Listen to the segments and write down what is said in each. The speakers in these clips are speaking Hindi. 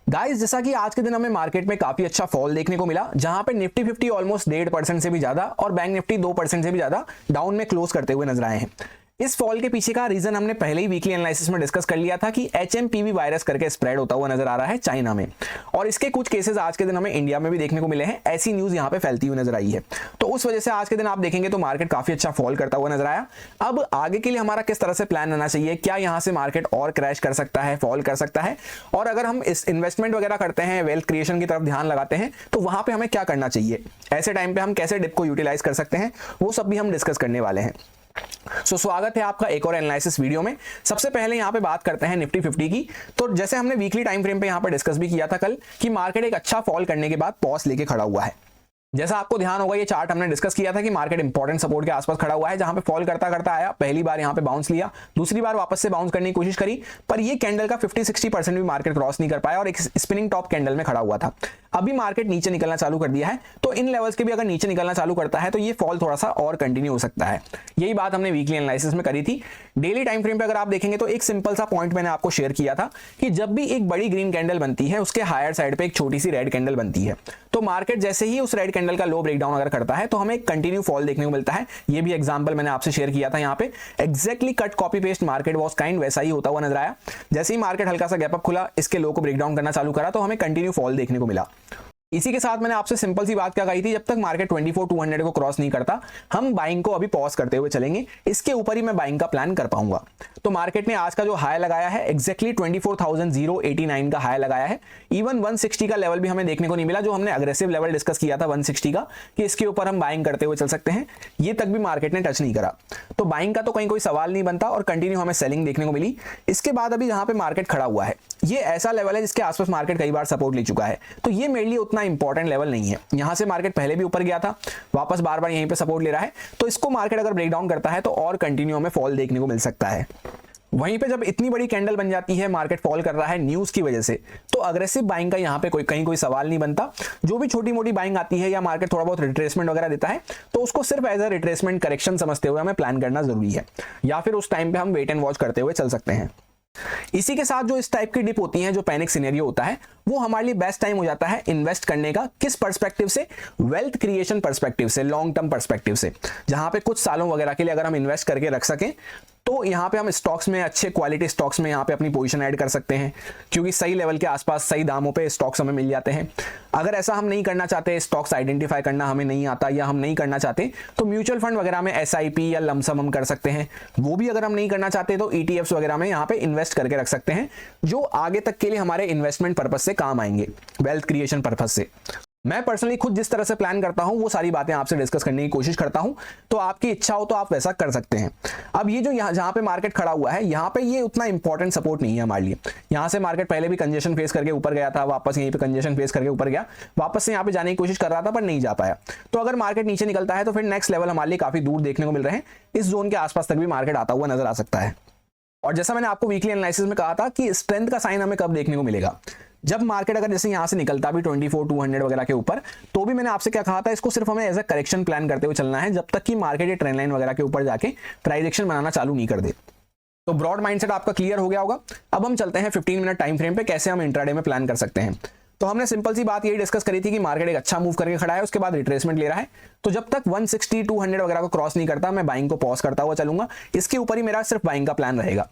गाइस, जैसा कि आज के दिन हमें मार्केट में काफी अच्छा फॉल देखने को मिला, जहां पे निफ्टी 50 ऑलमोस्ट 1.5% से भी ज्यादा और बैंक निफ्टी 2% से भी ज्यादा डाउन में क्लोज करते हुए नजर आए हैं। इस फॉल के पीछे का रीजन हमने पहले ही वीकली एनालिसिस में डिस्कस कर लिया था कि HMPV वायरस करके स्प्रेड होता हुआ नजर आ रहा है चाइना में, और इसके कुछ केसेस आज के दिन हमें इंडिया में भी देखने को मिले हैं। ऐसी न्यूज यहाँ पे फैलती हुई नजर आई है, तो उस वजह से आज के दिन आप देखेंगे तो मार्केट काफी अच्छा फॉल करता हुआ नजर आया। अब आगे के लिए हमारा किस तरह से प्लान रहना चाहिए, क्या यहाँ से मार्केट और क्रैश कर सकता है, फॉल कर सकता है, और अगर हम इस इन्वेस्टमेंट वगैरह करते हैं, वेल्थ क्रिएशन की तरफ ध्यान लगाते हैं, तो वहां पे हमें क्या करना चाहिए, ऐसे टाइम पे हम कैसे डिप को यूटिलाइज कर सकते हैं, वो सब भी हम डिस्कस करने वाले हैं। स्वागत है आपका एक और एनालिसिस वीडियो में। सबसे पहले यहाँ पे बात करते हैं निफ्टी 50 की। तो जैसे हमने वीकली टाइम फ्रेम पे यहाँ पे डिस्कस भी किया था कल कि मार्केट एक अच्छा फॉल करने के बाद पॉज लेके खड़ा हुआ है। जैसा आपको ध्यान होगा, ये चार्ट हमने डिस्कस किया था कि मार्केट इंपॉर्टेंट सपोर्ट के आसपास खड़ा हुआ है, जहां पे फॉल करता करता आया, पहली बार यहां पे बाउंस लिया, दूसरी बार वापस से बाउंस करने की कोशिश करी, पर ये कैंडल का 50-60% भी मार्केट क्रॉस नहीं कर पाया और एक स्पिनिंग टॉप कैंडल में खड़ा हुआ था। अभी मार्केट नीचे निकलना चालू कर दिया है, तो इन लेवल्स के भी अगर नीचे निकलना चालू करता है तो ये फॉल थोड़ा सा और कंटिन्यू हो सकता है। यही बात हमने वीकली एनालिसिस में करी थी। डेली टाइम फ्रेम पे अगर आप देखेंगे तो एक सिंपल सा पॉइंट मैंने आपको शेयर किया था कि जब भी एक बड़ी ग्रीन कैंडल बनती है, उसके हायर साइड पे एक छोटी सी रेड कैंडल बनती है, तो मार्केट जैसे ही उस रेड कैंडल का लो ब्रेकडाउन अगर करता है तो हमें कंटिन्यू फॉल देखने को मिलता है। ये भी एग्जांपल मैंने आपसे शेयर किया था यहाँ पे। Exactly cut copy paste market was kind वैसा ही होता हुआ नजर आया। जैसे ही मार्केट हल्का सा गैप अप खुला, इसके लो को ब्रेकडाउन करना चालू करा, तो हमें कंटिन्यू फॉल देखने को मिला। इसी के साथ मैंने आपसे सिंपल सी बात क्या कही थी, जब तक मार्केट 24,200 को क्रॉस नहीं करता, हम बाइंग को अभी पॉज करते हुए चलेंगे। इसके ऊपर ही मैं बाइंग का प्लान कर पाऊंगा। तो मार्केट ने आज का जो हाई लगाया है, एग्जैक्टली 24,089 का हाई लगाया है। इवन 160 का लेवल भी हमें देखने को नहीं मिला, जो हमने अग्रेसिव लेवल डिस्कस किया था 160 का, कि इसके ऊपर हम बाइंग करते हुए चल सकते हैं। ये तक भी मार्केट ने टच नहीं करा, तो बाइंग का तो कहीं कोई सवाल नहीं बनता और कंटिन्यू हमें सेलिंग देखने को मिली। इसके बाद अभी जहां पे मार्केट खड़ा हुआ है, ये ऐसा लेवल है जिसके आसपास मार्केट कई बार सपोर्ट ले चुका है, तो ये मेरे लिए उतना इंपॉर्टेंट लेवल नहीं है। यहां से मार्केट पहले भी ऊपर गया था, वापस बार बार यहीं पे सपोर्ट ले रहा है, तो इसको मार्केट अगर ब्रेकडाउन करता है तो और कंटिन्यू हमें फॉल देखने को मिल सकता है। वहीं पे जब इतनी बड़ी कैंडल बन जाती है, मार्केट फॉल कर रहा है न्यूज की वजह से, तो अग्रेसिव बाइंग का यहाँ पे कहीं कोई सवाल नहीं बनता। जो भी छोटी मोटी बाइंग आती है या मार्केट थोड़ा बहुत रिट्रेसमेंट वगैरह देता है, तो उसको सिर्फ एज अ रिट्रेसमेंट करेक्शन समझते हुए हमें प्लान करना जरूरी है, या फिर उस टाइम पे हम वेट एंड वॉच करते हुए चल सकते हैं। इसी के साथ जो इस टाइप की डिप होती है, जो पैनिक सिनेरियो होता है, वो हमारे लिए बेस्ट टाइम हो जाता है इन्वेस्ट करने का। किस पर्सपेक्टिव से? वेल्थ क्रिएशन पर्सपेक्टिव से, लॉन्ग टर्म पर्सपेक्टिव से, जहां पे कुछ सालों वगैरह के लिए अगर हम इन्वेस्ट करके रख सकें, तो यहाँ पे हम स्टॉक्स में, अच्छे क्वालिटी स्टॉक्स में यहाँ पे अपनी पोजीशन ऐड कर सकते हैं, क्योंकि सही लेवल के आसपास सही दामों पे स्टॉक्स हमें मिल जाते हैं। अगर ऐसा हम नहीं करना चाहते, स्टॉक्स आइडेंटिफाई करना हमें नहीं आता या हम नहीं करना चाहते, तो म्यूचुअल फंड वगैरह में SIP या लमसम हम कर सकते हैं। वो भी अगर हम नहीं करना चाहते तो ETFs वगैरह में यहाँ पे इन्वेस्ट करके रख सकते हैं, जो आगे तक के लिए हमारे इन्वेस्टमेंट पर्पज से काम आएंगे, वेल्थ क्रिएशन पर्पज से। मैं पर्सनली खुद जिस तरह से प्लान करता हूं, वो सारी बातें आपसे डिस्कस करने की कोशिश करता हूं, तो आपकी इच्छा हो तो आप वैसा कर सकते हैं। अब ये जो जहां पे मार्केट खड़ा हुआ है, यहाँ पे ये उतना इंपॉर्टेंट सपोर्ट नहीं है हमारे लिए। यहाँ से मार्केट पहले भी कंजेशन फेस करके ऊपर गया था, वापस यहीं पे कंजेशन फेस करके ऊपर गया, वापस से यहाँ पे जाने की कोशिश कर रहा था पर नहीं जा पाया। तो अगर मार्केट नीचे निकलता है तो फिर नेक्स्ट लेवल हमारे लिए काफी दूर देखने को मिल रहे हैं। इस जोन के आसपास तक भी मार्केट आता हुआ नजर आ सकता है। और जैसा मैंने आपको वीकली एनालिसिस में कहा था कि स्ट्रेंथ का साइन हमें कब देखने को मिलेगा, जब मार्केट अगर जैसे यहां से निकलता भी 24,200 वगैरह के ऊपर, तो भी मैंने आपसे क्या कहा था, इसको सिर्फ हमें एज अ करेक्शन प्लान करते हुए चलना है, जब तक कि मार्केट ये ट्रेंड लाइन वगैरह के ऊपर जाके प्राइस एक्शन बनाना चालू नहीं कर दे। तो ब्रॉड माइंडसेट आपका क्लियर हो गया होगा। अब हम चलते हैं 15 मिनट टाइम फ्रेम पे, कैसे हम इंट्राडे में प्लान कर सकते हैं। तो हमने सिंपल सी बात यही डिस्कस करी थी कि मार्केट एक अच्छा मूव करके खड़ा है, उसके बाद रिट्रेसमेंट ले रहा है, तो जब तक 160, 200 वगैरह को क्रॉस नहीं करता, मैं बाइंग को पॉज करता हुआ चलूंगा। इसके ऊपर ही मेरा सिर्फ बाइंग का प्लान रहेगा।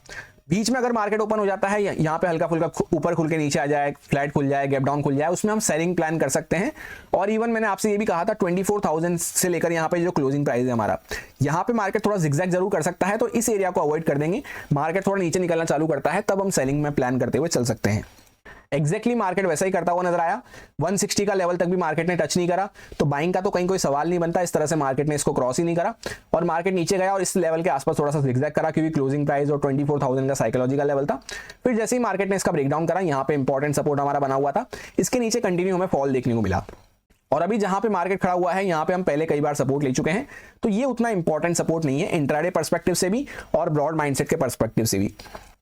बीच में अगर मार्केट ओपन हो जाता है, यहाँ पे हल्का फुल्का ऊपर खुल के नीचे आ जाए, फ्लैट खुल जाए, गैप डाउन खुल जाए, उसमें हम सेलिंग प्लान कर सकते हैं। और इवन मैंने आपसे ये भी कहा था 24,000 से लेकर यहाँ पे जो क्लोजिंग प्राइस है हमारा, यहाँ पे मार्केट थोड़ा जिगजैग जरूर कर सकता है, तो इस एरिया को अवॉइड कर देंगे। मार्केट थोड़ा नीचे निकलना चालू करता है, तब हम सेलिंग में प्लान करते हुए चल सकते हैं। एग्जैक्टली मार्केट वैसा ही करता हुआ नजर आया। 160 का लेवल तक भी मार्केट ने टच नहीं करा, तो बाइंग का तो कहीं कोई सवाल नहीं बनता। इस तरह से मार्केट ने इसको क्रॉस ही नहीं करा और मार्केट नीचे गया और इस लेवल के आसपास थोड़ा सा जिगजैग करा, क्योंकि क्लोजिंग प्राइस और 24,000 का साइकोलॉजिकल लेवल था। फिर जैसे ही मार्केट ने इसका ब्रेकडाउन करा, यहाँ पे इंपॉर्टेंट सपोर्ट हमारा बना हुआ था, इसके नीचे कंटिन्यू हमें फॉल देखने को मिला। और अभी जहां पे मार्केट खड़ा हुआ है, यहाँ पे हम पहले कई बार सपोर्ट ले चुके हैं, तो ये उतना इंपॉर्टेंट सपोर्ट नहीं है इंट्राडे पर्सपेक्टिव से भी और ब्रॉड माइंडसेट के पर्सपेक्टिव से भी।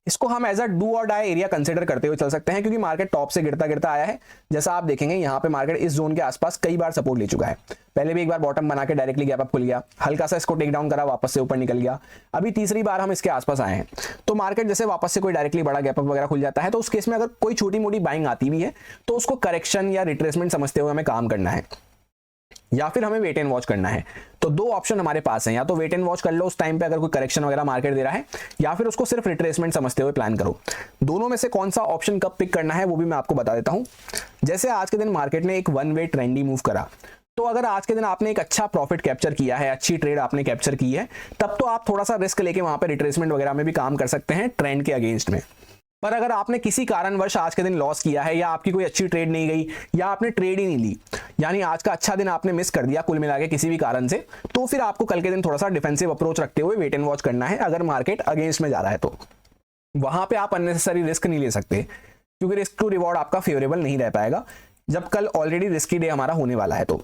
इसको हम एज अ डू और डाई एरिया कंसिडर करते हुए चल सकते हैं, क्योंकि मार्केट टॉप से गिरता गिरता आया है। जैसा आप देखेंगे यहाँ पे मार्केट इस जोन के आसपास कई बार सपोर्ट ले चुका है। पहले भी एक बार बॉटम बना के डायरेक्टली गैप अप खुल गया, हल्का सा इसको टेक डाउन करा, वापस से ऊपर निकल गया। अभी तीसरी बार हम इसके आसपास आए हैं। तो मार्केट जैसे वापस से कोई डायरेक्टली बड़ा गैप अप वगैरह खुल जाता है, तो उस केस में अगर कोई छोटी मोटी बाइंग आती भी है तो उसको करेक्शन या रिट्रेसमेंट समझते हुए हमें काम करना है, या फिर हमें वेट एंड वॉच करना है। तो दो ऑप्शन हमारे पास हैं, या तो वेट एंड वॉच कर लो उस टाइम पे अगर कोई करेक्शन वगैरह मार्केट दे रहा है, या फिर उसको सिर्फ रिट्रेसमेंट समझते हुए प्लान करो। दोनों में से कौन सा ऑप्शन कब पिक करना है वो भी मैं आपको बता देता हूं। जैसे आज के दिन मार्केट ने एक वन वे ट्रेंडी मूव करा, तो अगर आज के दिन आपने एक अच्छा प्रॉफिट कैप्चर किया है, अच्छी ट्रेड आपने कैप्चर की है, तब तो आप थोड़ा सा रिस्क लेके वहां पे रिट्रेसमेंट वगैरह में भी काम कर सकते हैं ट्रेंड के अगेंस्ट में। पर अगर आपने किसी कारणवश आज के दिन लॉस किया है, या आपकी कोई अच्छी ट्रेड नहीं गई, या आपने ट्रेड ही नहीं ली, यानी आज का अच्छा दिन आपने मिस कर दिया कुल मिला के किसी भी कारण से, तो फिर आपको कल के दिन थोड़ा सा डिफेंसिव अप्रोच रखते हुए वेट एंड वॉच करना है। अगर मार्केट अगेंस्ट में जा रहा है तो वहां पे आप अननेसेसरी रिस्क नहीं ले सकते, क्योंकि रिस्क टू रिवॉर्ड आपका फेवरेबल नहीं रह पाएगा जब कल ऑलरेडी रिस्की डे हमारा होने वाला है। तो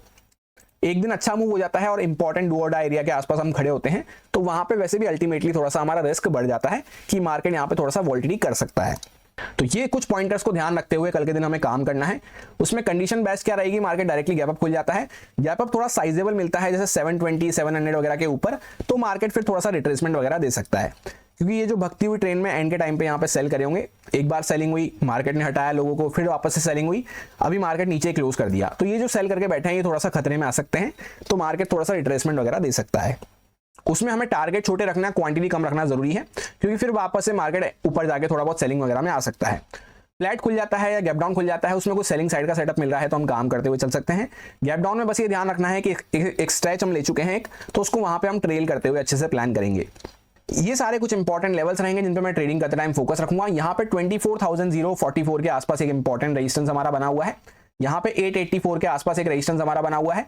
एक दिन अच्छा मूव हो जाता है और इंपॉर्टेंट डू और डाई एरिया के आसपास हम खड़े होते हैं, तो वहां पे वैसे भी अल्टीमेटली थोड़ा सा हमारा रिस्क बढ़ जाता है कि मार्केट यहाँ पे थोड़ा सा वॉलिटिलिटी कर सकता है। तो ये कुछ पॉइंटर्स को ध्यान रखते हुए कल के दिन हमें काम करना है। उसमें कंडीशन बेस्ट क्या रहेगी, मार्केट डायरेक्टली गैप अप खुल जाता है, गैप अप थोड़ा साइजेबल मिलता है जैसे 720 700 वगैरह के ऊपर, तो मार्केट फिर थोड़ा सा रिट्रेसमेंट वगैरह दे सकता है। क्योंकि ये जो भगती हुई ट्रेन में एंड के टाइम पे यहाँ पे सेल करे होंगे, एक बार सेलिंग हुई, मार्केट ने हटाया लोगों को, फिर वापस से सेलिंग हुई, अभी मार्केट नीचे क्लोज कर दिया, तो ये जो सेल करके बैठे हैं ये थोड़ा सा खतरे में आ सकते हैं। तो मार्केट थोड़ा सा रिट्रेसमेंट वगैरह दे सकता है। उसमें हमें टारगेट छोटे रखना, क्वांटिटी कम रखना जरूरी है, क्योंकि फिर वापस से मार्केट ऊपर जाके थोड़ा बहुत सेलिंग वगैरह में आ सकता है। फ्लैट खुल जाता है या गैप डाउन खुल जाता है, उसमें कुछ सेलिंग साइड का सेटअप मिल रहा है तो हम काम करते हुए चल सकते हैं। गैप डाउन में बस ये ध्यान रखना है कि एक स्ट्रेच हम ले चुके हैं एक, तो उसको वहां पे हम ट्रेल करते हुए अच्छे से प्लान करेंगे। ये सारे कुछ इंपॉर्टेंट लेवल्स रहेंगे जिन पे मैं ट्रेडिंग करते टाइम फोकस रखूंगा। यहाँ पे 24,044 के आसपास एक इंपॉर्टेंट रेजिस्टेंस हमारा बना हुआ है, यहाँ पे 884 के आसपास एक रेजिस्टेंस हमारा बना हुआ है,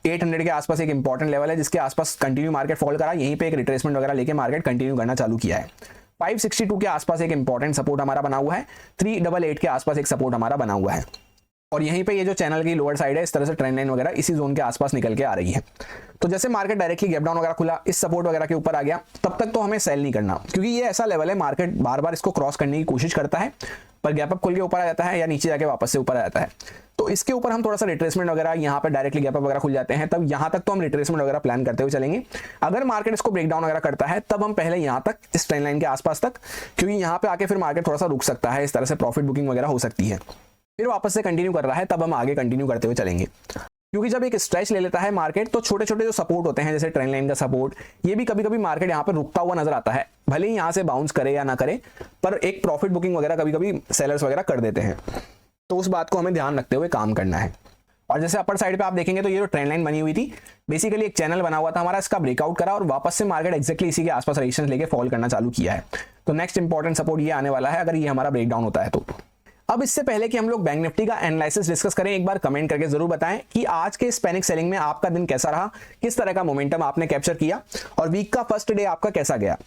800 के आसपास एक इंपॉर्टेंट लेवल है जिसके आसपास कंटिन्यू मार्केट फॉल करा, यहीं पे एक रिट्रेसमेंट वगैरह लेके मार्केट कंटिन्यू करना चालू किया है। 562 के आसपास एक इंपॉर्टेंट सपोर्ट हमारा बना हुआ है, 388 के आसपास एक सपोर्ट हमारा बना हुआ है, और यहीं पे ये जो चैनल की लोअर साइड है इस तरह से ट्रेंड लाइन वगैरह इसी जोन के आसपास निकल के आ रही है। तो जैसे मार्केट डायरेक्टली गैप डाउन वगैरह खुला, इस सपोर्ट वगैरह के ऊपर आ गया, तब तक तो हमें सेल नहीं करना, क्योंकि ये ऐसा लेवल है मार्केट बार बार इसको क्रॉस करने की कोशिश करता है, पर गैप अप खुल के ऊपर आ जाता है या नीचे जाके वापस से ऊपर आ जाता है। तो इसके ऊपर हम थोड़ा सा रिट्रेसमेंट वगैरह, यहाँ पे डायरेक्टली गैप अप वगैरह खुल जाते हैं, तब यहाँ तक तो हम रिट्रेसमेंट वगैरह प्लान करते हुए चलेंगे। अगर मार्केट इसको ब्रेकडाउन वगैरह करता है तब हम पहले यहाँ तक इस ट्रेंड लाइन के आसपास तक, क्योंकि यहाँ पे आके फिर मार्केट थोड़ा सा रुक सकता है, इस तरह से प्रॉफिट बुकिंग वगैरह हो सकती है। फिर वापस से कंटिन्यू कर रहा है तब हम आगे कंटिन्यू करते हुए चलेंगे, क्योंकि जब एक स्ट्रेच ले लेता है मार्केट तो छोटे छोटे जो सपोर्ट होते हैं जैसे ट्रेंड लाइन का सपोर्ट, ये भी कभी कभी मार्केट यहाँ पे रुकता हुआ नजर आता है, भले ही यहाँ से बाउंस करे या ना करे, पर एक प्रॉफिट बुकिंग वगैरह कभी कभी सेलर्स वगैरह कर देते हैं। तो उस बात को हमें ध्यान रखते हुए काम करना है। और जैसे अपर साइड पे आप देखेंगे तो ये जो ट्रेंड लाइन बनी हुई थी, बेसिकली एक चैनल बना हुआ था हमारा, इसका ब्रेकआउट करा और वापस से मार्केट एक्जैक्टली इसी के आसपास रेजिस्टेंस लेके फॉल करना चालू किया है। तो नेक्स्ट इंपॉर्टेंट सपोर्ट ये आने वाला है अगर ये हमारा ब्रेकडाउन होता है तो। अब इससे पहले कि हम लोग बैंक निफ्टी का एनालिसिस डिस्कस करें, एक बार कमेंट करके जरूर बताएं कि आज के इस पैनिक सेलिंग में आपका दिन कैसा रहा, किस तरह का मोमेंटम आपने कैप्चर किया, और वीक का फर्स्ट डे आपका कैसा गया।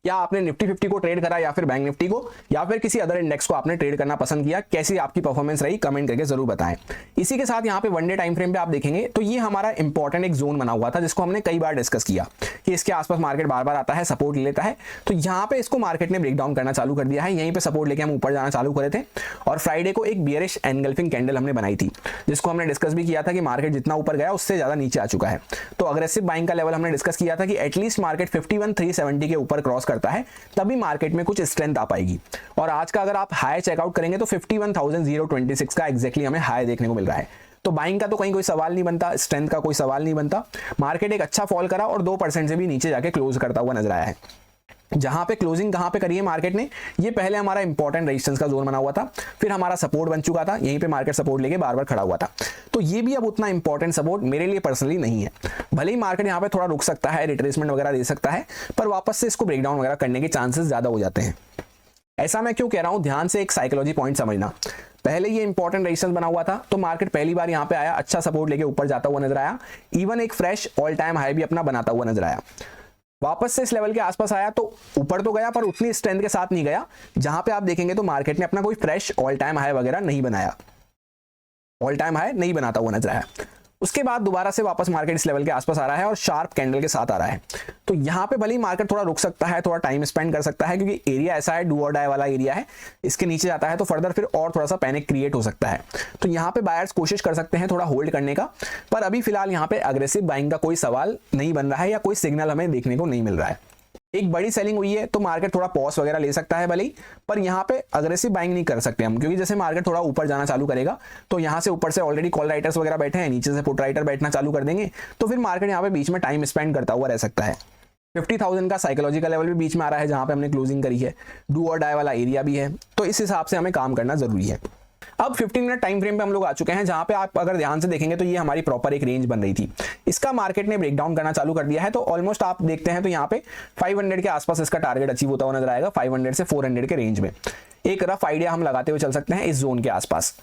क्या आपने निफ्टी 50 को ट्रेड करा या फिर बैंक निफ्टी को, या फिर किसी अदर इंडेक्स को आपने ट्रेड करना पसंद किया, कैसी आपकी परफॉर्मेंस रही, कमेंट करके जरूर बताएं। इसी के साथ यहाँ पे वन डे टाइम फ्रेम पे आप देखेंगे तो ये हमारा इंपॉर्टेंट एक जोन बना हुआ था जिसको हमने कई बार डिस्कस किया कि इसके आसपास मार्केट बार बार आता है, सपोर्ट ले लेता है, तो यहाँ पे इसको मार्केट ने ब्रेकडाउन करना चालू कर दिया है। यहीं पे सपोर्ट लेके हम ऊपर जाना चालू करे थे, और फ्राइडे को एक बियरिश एनगल्फिंग कैंडल हमने बनाई थी जिसको हमने डिस्कस भी किया था कि मार्केट जितना ऊपर गया उससे ज्यादा नीचे आ चुका है। तो अग्रेसिव बाइंग का लेवल हमने डिस्कस किया था कि एटलीस्ट मार्केट 51,370 के ऊपर क्रॉस करता है तभी मार्केट में कुछ स्ट्रेंथ आ पाएगी। और आज का अगर आप हाई चेकआउट करेंगे तो 51,026 का एग्जैक्टली हमें हाई देखने को मिल रहा है। तो बाइंग का तो कहीं कोई सवाल नहीं बनता, स्ट्रेंथ का कोई सवाल नहीं बनता। मार्केट एक अच्छा फॉल करा और 2% से भी नीचे जाके क्लोज करता हुआ नजर आया है। जहां पे क्लोजिंग कहां पे करी है मार्केट ने, ये पहले हमारा इंपॉर्टेंट रेजिस्टेंस का जोन बना हुआ था, फिर हमारा सपोर्ट बन चुका था, यहीं पे मार्केट सपोर्ट लेके बार बार खड़ा हुआ था। तो ये भी अब उतना इंपॉर्टेंट सपोर्ट मेरे लिए पर्सनली नहीं है। भले ही मार्केट यहाँ पे थोड़ा रुक सकता है, रिट्रेसमेंट वगैरह दे सकता है, पर वापस से इसको ब्रेकडाउन वगैरह करने के चांसेस ज्यादा हो जाते हैं। ऐसा मैं क्यों कह रहा हूं, ध्यान से एक साइकोलॉजी पॉइंट समझना। पहले ये इंपॉर्टेंट रेजिस्टेंस बना हुआ था तो मार्केट पहली बार यहाँ पे आया, अच्छा सपोर्ट लेके ऊपर जाता हुआ नजर आया, इवन एक फ्रेश ऑल टाइम हाई भी अपना बनाता हुआ नजर आया। वापस से इस लेवल के आसपास आया तो ऊपर तो गया पर उतनी स्ट्रेंथ के साथ नहीं गया। जहां पे आप देखेंगे तो मार्केट ने अपना कोई फ्रेश ऑल टाइम हाई वगैरह नहीं बनाया, ऑल टाइम हाई नहीं बनाता हुआ नजर आया। उसके बाद दोबारा से वापस मार्केट इस लेवल के आसपास आ रहा है और शार्प कैंडल के साथ आ रहा है। तो यहाँ पे भले ही मार्केट थोड़ा रुक सकता है, थोड़ा टाइम स्पेंड कर सकता है, क्योंकि एरिया ऐसा है, डू और डाई वाला एरिया है। इसके नीचे जाता है तो फर्दर फिर और थोड़ा सा पैनिक क्रिएट हो सकता है। तो यहाँ पे बायर्स कोशिश कर सकते हैं थोड़ा होल्ड करने का, पर अभी फिलहाल यहाँ पे अग्रेसिव बाइंग का कोई सवाल नहीं बन रहा है या कोई सिग्नल हमें देखने को नहीं मिल रहा है। एक बड़ी सेलिंग हुई है तो मार्केट थोड़ा पॉज वगैरह ले सकता है भले ही, पर यहाँ पे अग्रेसिव बाइंग नहीं कर सकते हम, क्योंकि जैसे मार्केट थोड़ा ऊपर जाना चालू करेगा तो यहाँ से ऊपर से ऑलरेडी कॉल राइटर्स वगैरह बैठे हैं, नीचे से पुट राइटर बैठना चालू कर देंगे, तो फिर मार्केट यहाँ पे बीच में टाइम स्पेंड करता हुआ रह सकता है। 50,000 का साइकोलॉजिकल लेवल भी बीच में आ रहा है जहाँ पे हमने क्लोजिंग करी है, डू और डाई वाला एरिया भी है, तो इस हिसाब से हमें काम करना जरूरी है। अब 15 मिनट टाइम फ्रेम पे हम लोग आ चुके हैं, जहां पे आप अगर ध्यान से देखेंगे तो ये हमारी प्रॉपर एक रेंज बन रही थी। इसका मार्केट ने ब्रेकडाउन करना चालू कर दिया है, तो ऑलमोस्ट आप देखते हैं तो यहाँ पे 500 के आसपास इसका टारगेट अचीव होता हुआ नजर आएगा, 500 से 400 के रेंज में। एक रफ आइडिया हम लगाते हुए चल सकते हैं इस जोन के आसपास,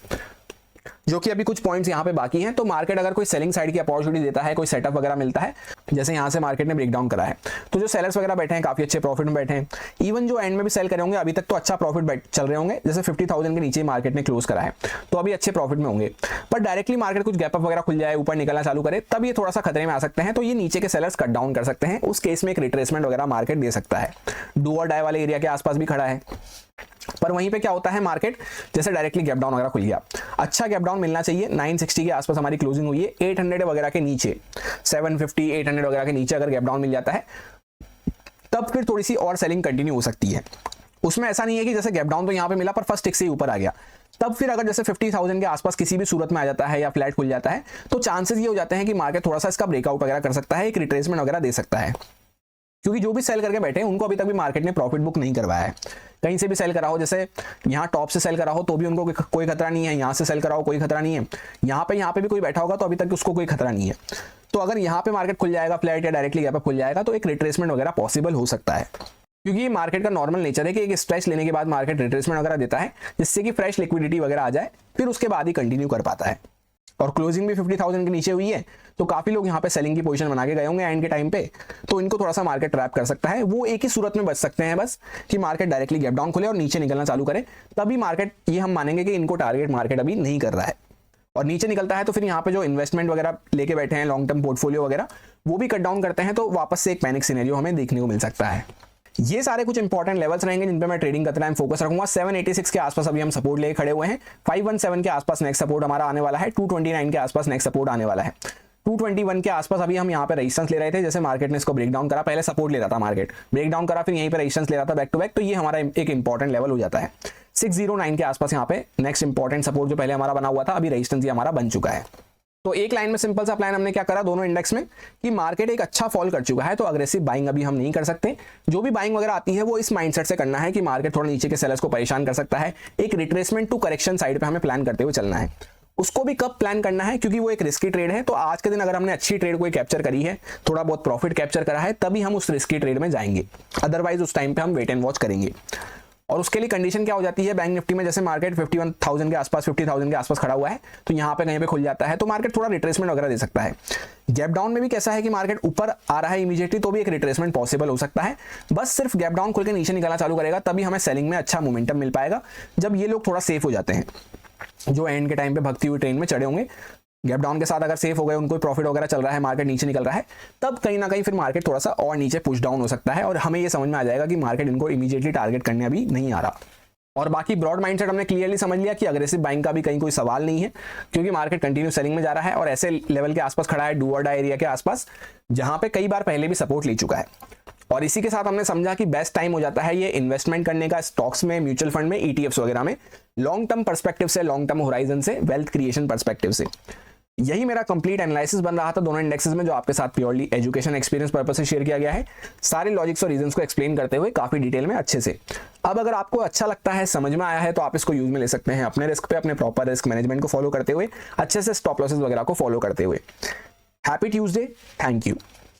जो कि अभी कुछ पॉइंट्स यहाँ पे बाकी हैं। तो मार्केट अगर कोई सेलिंग साइड की अपॉर्चुनिटी देता है, कोई सेटअप वगैरह मिलता है, जैसे यहाँ से मार्केट ने ब्रेकडाउन करा है, तो जो सेलर्स वगैरह बैठे हैं काफी अच्छे प्रॉफिट में बैठे हैं। इवन जो एंड में भी सेल करे होंगे अभी तक तो अच्छा प्रॉफिट चल रहे होंगे, जैसे 50,000 के नीचे मार्केट ने क्लोज करा है तो अभी अच्छे प्रॉफिट में होंगे। पर डायरेक्टली मार्केट कुछ गैप अप वगैरह खुल जाए, ऊपर निकलना चालू करे, तब ये थोड़ा सा खतरे में आ सकते हैं। तो ये नीचे के सेलर्स कट डाउन कर सकते हैं, उस केस में एक रिट्रेसमेंट वगैरह मार्केट दे सकता है। डू और डाई वाले एरिया के आसपास भी खड़ा है, पर वहीं पे क्या होता है, मार्केट जैसे डायरेक्टली गैप डाउन वगैरह खुल गया, अच्छा गैप डाउन मिलना चाहिए। 960 के आसपास हमारी क्लोजिंग हुई है, 800 वगैरह के नीचे, 750 800 वगैरह के नीचे अगर गैप डाउन मिल जाता है तब फिर थोड़ी सी और सेलिंग कंटिन्यू हो सकती है। उसमें ऐसा नहीं है कि जैसे गैप डाउन तो यहाँ पे मिला पर फर्स्ट टिक से ही ऊपर आ गया, तब फिर अगर जैसे 50,000 के आसपास किसी भी सूरत में आ जाता है या फ्लैट खुल जाता है तो चांसेस ये हो जाते हैं कि मार्केट थोड़ा सा इसका ब्रेकआउट वगैरह कर सकता है, एक रिट्रेसमेंट वगैरह दे सकता है। क्योंकि जो भी सेल करके बैठे हैं उनको अभी तक भी मार्केट ने प्रॉफिट बुक नहीं करवाया है। कहीं से भी सेल करा हो, जैसे यहाँ टॉप से सेल करा हो तो भी उनको कोई खतरा नहीं है, यहाँ से सेल करा हो कोई खतरा नहीं है, यहाँ पे भी कोई बैठा होगा तो अभी तक उसको कोई खतरा नहीं है। तो अगर यहाँ पे मार्केट खुल जाएगा फ्लैट या डायरेक्टली गैप अप खुल जाएगा तो एक रिट्रेसमेंट वगैरह पॉसिबल हो सकता है, क्योंकि ये मार्केट का नॉर्मल नेचर है कि एक स्ट्रेच लेने के बाद मार्केट रिट्रेसमेंट वगैरह देता है, जिससे कि फ्रेश लिक्विडिटी वगैरह आ जाए, फिर उसके बाद ही कंटिन्यू कर पाता है। और क्लोजिंग भी 50,000 के नीचे हुई है, तो काफी लोग यहाँ पे सेलिंग की पोजीशन बना के गए होंगे एंड के टाइम पे, तो इनको थोड़ा सा मार्केट ट्रैप कर सकता है। वो एक ही सूरत में बच सकते हैं बस, कि मार्केट डायरेक्टली गैप डाउन खुले और नीचे निकलना चालू करे, तभी मार्केट ये हम मानेंगे कि इनको टारगेट मार्केट अभी नहीं कर रहा है। और नीचे निकलता है तो फिर यहाँ पे जो इन्वेस्टमेंट वगैरह लेके बैठे हैं, लॉन्ग टर्म पोर्टफोलियो वगैरह, वो भी कट डाउन करते हैं, तो वापस से एक पैनिक सिनेरियो हमें देखने को मिल सकता है। ये सारे कुछ इंपॉर्टेंट लेवल्स रहेंगे जिन पे मैं ट्रेडिंग का टाइम फोकस रखूंगा। 786 के आसपास अभी हम सपोर्ट लेके खड़े हुए हैं, 517 के आसपास नेक्स्ट सपोर्ट हमारा आने वाला है, 229 के आसपास नेक्स्ट सपोर्ट आने वाला है, 221 के आसपास अभी हम यहाँ पे रेजिस्टेंस ले रहे थे, जैसे मार्केट ने इसको ब्रेक डाउन करा, पहले सपोर्ट ले रहा था मार्केट, ब्रेक डाउन करा, फिर यहीं पे रेजिस्टेंस ले रहा था बैक टू बैक, तो ये हमारा एक इंपॉर्टेंट लेवल हो जाता है। 609 के आसपास यहाँ पे नेक्स्ट इंपॉर्टेंट सपोर्ट जो पहले हमारा बना हुआ था, अभी रेजिस्टेंस ये हमारा बन चुका है। तो एक लाइन में सिंपल सा प्लान हमने क्या करा दोनों इंडेक्स में, कि मार्केट एक अच्छा फॉल कर चुका है तो अग्रेसिव बाइंग अभी हम नहीं कर सकते। जो भी बाइंग वगैरह आती है वो इस माइंडसेट से करना है कि मार्केट थोड़ा नीचे के सेलर्स को परेशान कर सकता है, एक रिट्रेसमेंट टू करेक्शन साइड पे हमें प्लान करते हुए चलना है। उसको भी कब प्लान करना है, क्योंकि वो एक रिस्की ट्रेड है, तो आज के दिन अगर हमने अच्छी ट्रेड कोई कैप्चर करी है, थोड़ा बहुत प्रॉफिट कैप्चर करा है, तभी हम उस रिस्की ट्रेड में जाएंगे, अदरवाइज उस टाइम पे हम वेट एंड वॉच करेंगे। और उसके लिए कंडीशन क्या हो जाती है, बैंक निफ्टी में जैसे मार्केट 51,000 के आसपास 50,000 के आसपास खड़ा हुआ है, तो यहाँ पे कहीं पे खुल जाता है तो मार्केट थोड़ा रिट्रेसमेंट वगैरह दे सकता है। गैप डाउन में भी कैसा है कि मार्केट ऊपर आ रहा है इमीडिएटली तो भी एक रिट्रेसमेंट पॉसिबल हो सकता है, बस सिर्फ गैप डाउन खुल के नीचे निकलना चालू करेगा तभी हमें सेलिंग में अच्छा मोमेंटम मिल पाएगा, जब ये लोग थोड़ा सेफ हो जाते हैं, जो एंड के टाइम पे भगती हुई ट्रेन में चढ़े होंगे, गैप डाउन के साथ अगर सेफ हो गए, उनको प्रॉफिट वगैरह चल रहा है, मार्केट नीचे निकल रहा है, तब कहीं ना कहीं फिर मार्केट थोड़ा सा और नीचे पुश डाउन हो सकता है और हमें ये समझ में आ जाएगा कि मार्केट इनको इमीडिएटली टारगेट करने अभी नहीं आ रहा। और बाकी ब्रॉड माइंडसेट हमने क्लियरली समझ लिया कि अग्रेसिव बाइंग का भी कहीं कोई सवाल नहीं है, क्योंकि मार्केट कंटिन्यू सेलिंग में जा रहा है और ऐसे लेवल के आसपास खड़ा है, डू और डाई एरिया के आसपास, जहां पे कई बार पहले भी सपोर्ट ले चुका है। और इसी के साथ हमने समझा कि बेस्ट टाइम हो जाता है ये इन्वेस्टमेंट करने का स्टॉक्स में, म्यूचुअल फंड में, ईटीएफ्स वगैरह में, लॉन्ग टर्म पर्सपेक्टिव से, लॉन्ग टर्म होराइजन से, वेल्थ क्रिएशन पर्सपेक्टिव से। यही मेरा कंप्लीट एनालिसिस बन रहा था दोनों इंडेक्सेस में, जो आपके साथ प्योरली एजुकेशन एक्सपीरियंस पर्पस से शेयर किया गया है, सारे लॉजिक्स और रीजंस को एक्सप्लेन करते हुए काफी डिटेल में अच्छे से। अब अगर आपको अच्छा लगता है, समझ में आया है, तो आप इसको यूज में ले सकते हैं अपने रिस्क पे, अपने प्रॉपर रिस्क मैनेजमेंट को फॉलो करते हुए, अच्छे से स्टॉप लॉसेस वगैरह को फॉलो करते हुए। Happy Tuesday, thank you.